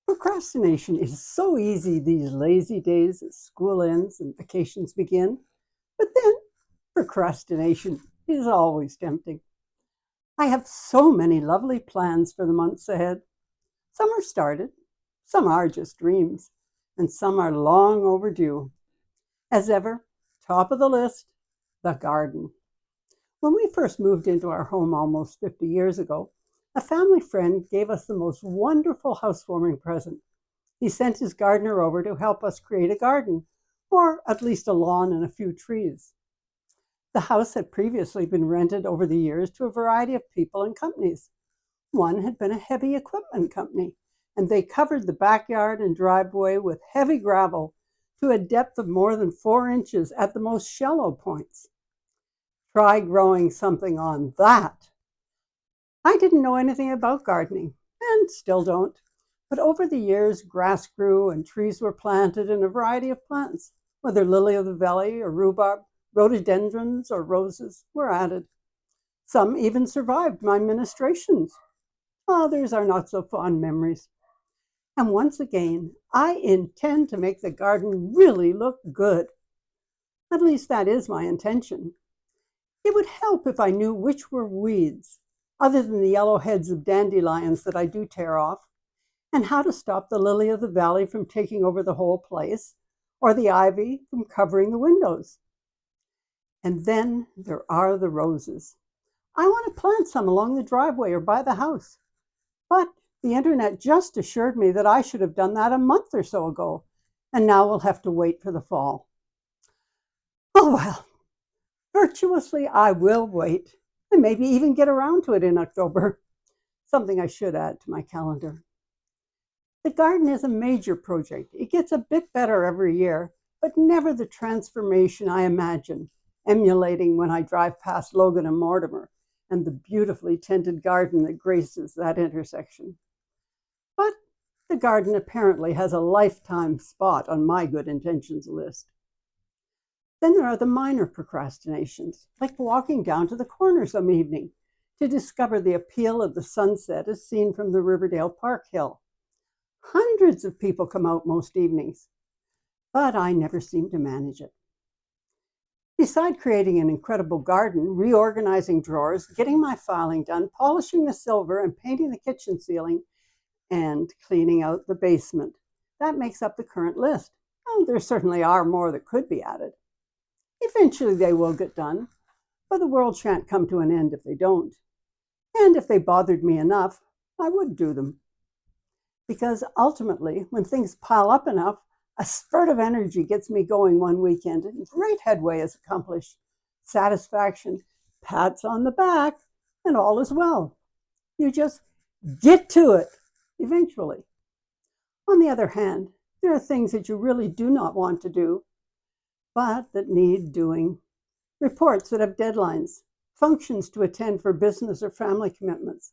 Procrastination is so easy these lazy days as school ends and vacations begin. But then procrastination is always tempting. I have so many lovely plans for the months ahead. Some are started, some are just dreams, and some are long overdue. As ever, top of the list, the garden. When we first moved into our home almost 50 years ago, a family friend gave us the most wonderful housewarming present. He sent his gardener over to help us create a garden, or at least a lawn and a few trees. The house had previously been rented over the years to a variety of people and companies. One had been a heavy equipment company, and they covered the backyard and driveway with heavy gravel to a depth of more than 4 inches at the most shallow points. Try growing something on that. I didn't know anything about gardening, and still don't. But over the years, grass grew and trees were planted and a variety of plants, whether lily of the valley or rhubarb, rhododendrons or roses, were added. Some even survived my ministrations. Others are not so fond memories. And once again, I intend to make the garden really look good. At least that is my intention. It would help if I knew which were weeds, other than the yellow heads of dandelions that I do tear off, and how to stop the lily of the valley from taking over the whole place, or the ivy from covering the windows. And then there are the roses. I want to plant some along the driveway or by the house. But the internet just assured me that I should have done that a month or so ago, and now we'll have to wait for the fall. Oh well, virtuously I will wait, and maybe even get around to it in October. Something I should add to my calendar. The garden is a major project. It gets a bit better every year, but never the transformation I imagine, emulating when I drive past Logan and Mortimer and the beautifully tended garden that graces that intersection. But the garden apparently has a lifetime spot on my good intentions list. Then there are the minor procrastinations, like walking down to the corner some evening to discover the appeal of the sunset as seen from the Riverdale Park Hill. Hundreds of people come out most evenings, but I never seem to manage it. Beside creating an incredible garden, reorganizing drawers, getting my filing done, polishing the silver, and painting the kitchen ceiling, and cleaning out the basement, that makes up the current list. Oh, there certainly are more that could be added. Eventually they will get done, but the world shan't come to an end if they don't. And if they bothered me enough, I would do them. Because ultimately, when things pile up enough, a spurt of energy gets me going one weekend, and great headway is accomplished. Satisfaction, pats on the back, and all is well. You just get to it eventually. On the other hand, there are things that you really do not want to do, but that need doing. Reports that have deadlines, functions to attend for business or family commitments,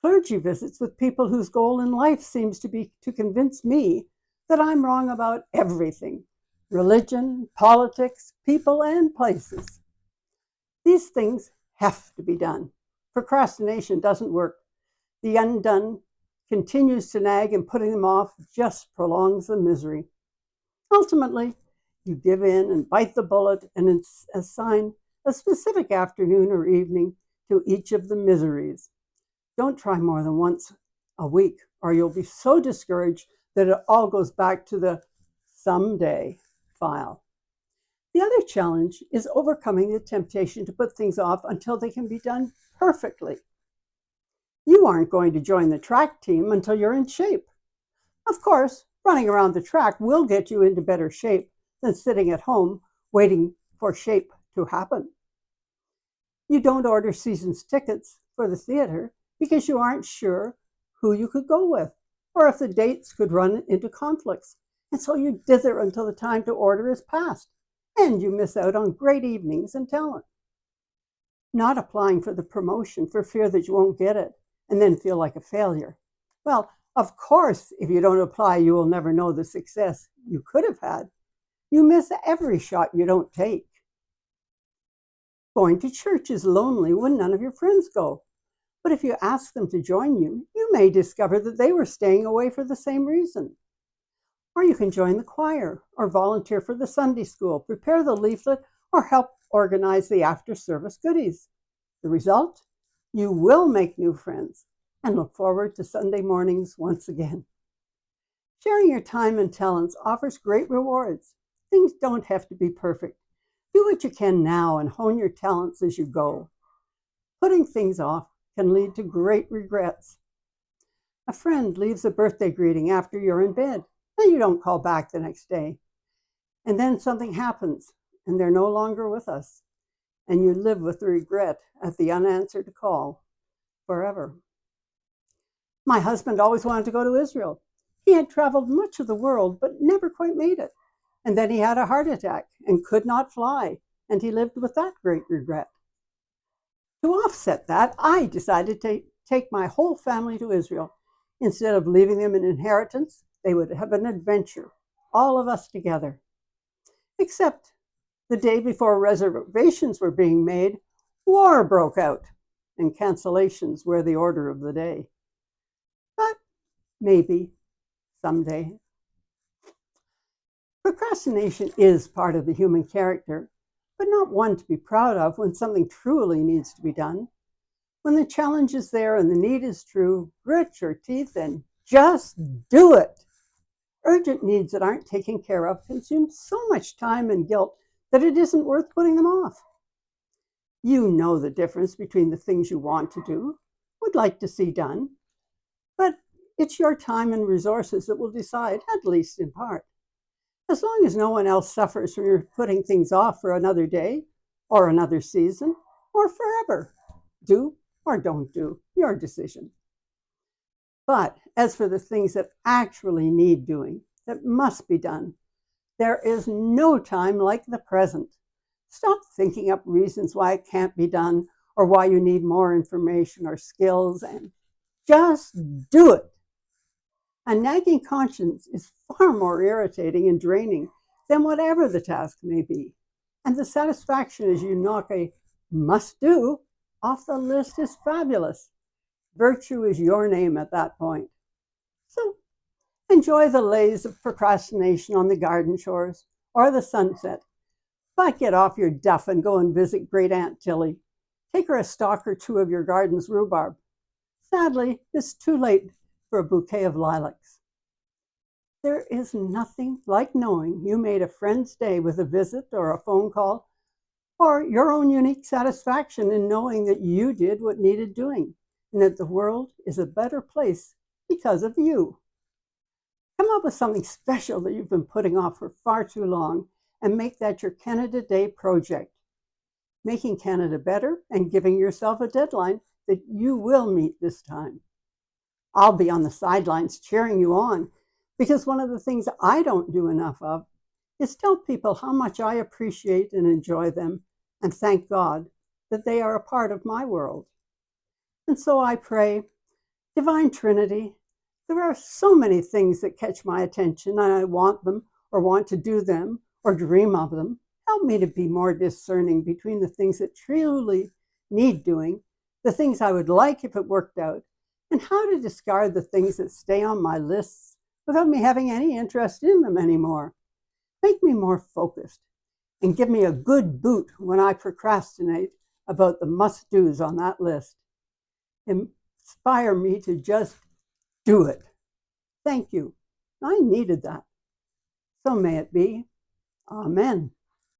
clergy visits with people whose goal in life seems to be to convince me that I'm wrong about everything: religion, politics, people, and places. These things have to be done. Procrastination doesn't work. The undone continues to nag, and putting them off just prolongs the misery. Ultimately, you give in and bite the bullet and assign a specific afternoon or evening to each of the miseries. Don't try more than once a week, or you'll be so discouraged that it all goes back to the someday file. The other challenge is overcoming the temptation to put things off until they can be done perfectly. You aren't going to join the track team until you're in shape. Of course, running around the track will get you into better shape than sitting at home waiting for shape to happen. You don't order season's tickets for the theater because you aren't sure who you could go with, or if the dates could run into conflicts, and so you dither until the time to order is past, and you miss out on great evenings and talent. Not applying for the promotion for fear that you won't get it, and then feel like a failure. Well, of course, if you don't apply, you will never know the success you could have had. You miss every shot you don't take. Going to church is lonely when none of your friends go. But if you ask them to join you, you may discover that they were staying away for the same reason. Or you can join the choir, or volunteer for the Sunday school, prepare the leaflet, or help organize the after-service goodies. The result? You will make new friends and look forward to Sunday mornings once again. Sharing your time and talents offers great rewards. Things don't have to be perfect. Do what you can now and hone your talents as you go. Putting things off can lead to great regrets. A friend leaves a birthday greeting after you're in bed, and you don't call back the next day. And then something happens, and they're no longer with us, and you live with the regret at the unanswered call forever. My husband always wanted to go to Israel. He had traveled much of the world, but never quite made it. And then he had a heart attack and could not fly, and he lived with that great regret. To offset that, I decided to take my whole family to Israel. Instead of leaving them an inheritance, they would have an adventure, all of us together. Except the day before reservations were being made, war broke out, and cancellations were the order of the day. But maybe someday. Procrastination is part of the human character, but not one to be proud of when something truly needs to be done. When the challenge is there and the need is true, grit your teeth and just do it. Urgent needs that aren't taken care of consume so much time and guilt that it isn't worth putting them off. You know the difference between the things you want to do, would like to see done, but it's your time and resources that will decide, at least in part. As long as no one else suffers from your putting things off for another day, or another season, or forever. Do or don't do, your decision. But as for the things that actually need doing, that must be done, there is no time like the present. Stop thinking up reasons why it can't be done or why you need more information or skills, and just do it. A nagging conscience is far more irritating and draining than whatever the task may be. And the satisfaction as you knock a must do off the list is fabulous. Virtue is your name at that point. So enjoy the lays of procrastination on the garden shores or the sunset. But get off your duff and go and visit Great Aunt Tilly. Take her a stalk or two of your garden's rhubarb. Sadly, it's too late for a bouquet of lilacs. There is nothing like knowing you made a friend's day with a visit or a phone call, or your own unique satisfaction in knowing that you did what needed doing, and that the world is a better place because of you. Come up with something special that you've been putting off for far too long, and make that your Canada Day project. Making Canada better and giving yourself a deadline that you will meet this time. I'll be on the sidelines cheering you on, because one of the things I don't do enough of is tell people how much I appreciate and enjoy them, and thank God that they are a part of my world. And so I pray, Divine Trinity, there are so many things that catch my attention, and I want them, or want to do them, or dream of them. Help me to be more discerning between the things that truly need doing, the things I would like if it worked out, and how to discard the things that stay on my lists without me having any interest in them anymore. Make me more focused and give me a good boot when I procrastinate about the must-dos on that list. Inspire me to just do it. Thank you. I needed that. So may it be. Amen.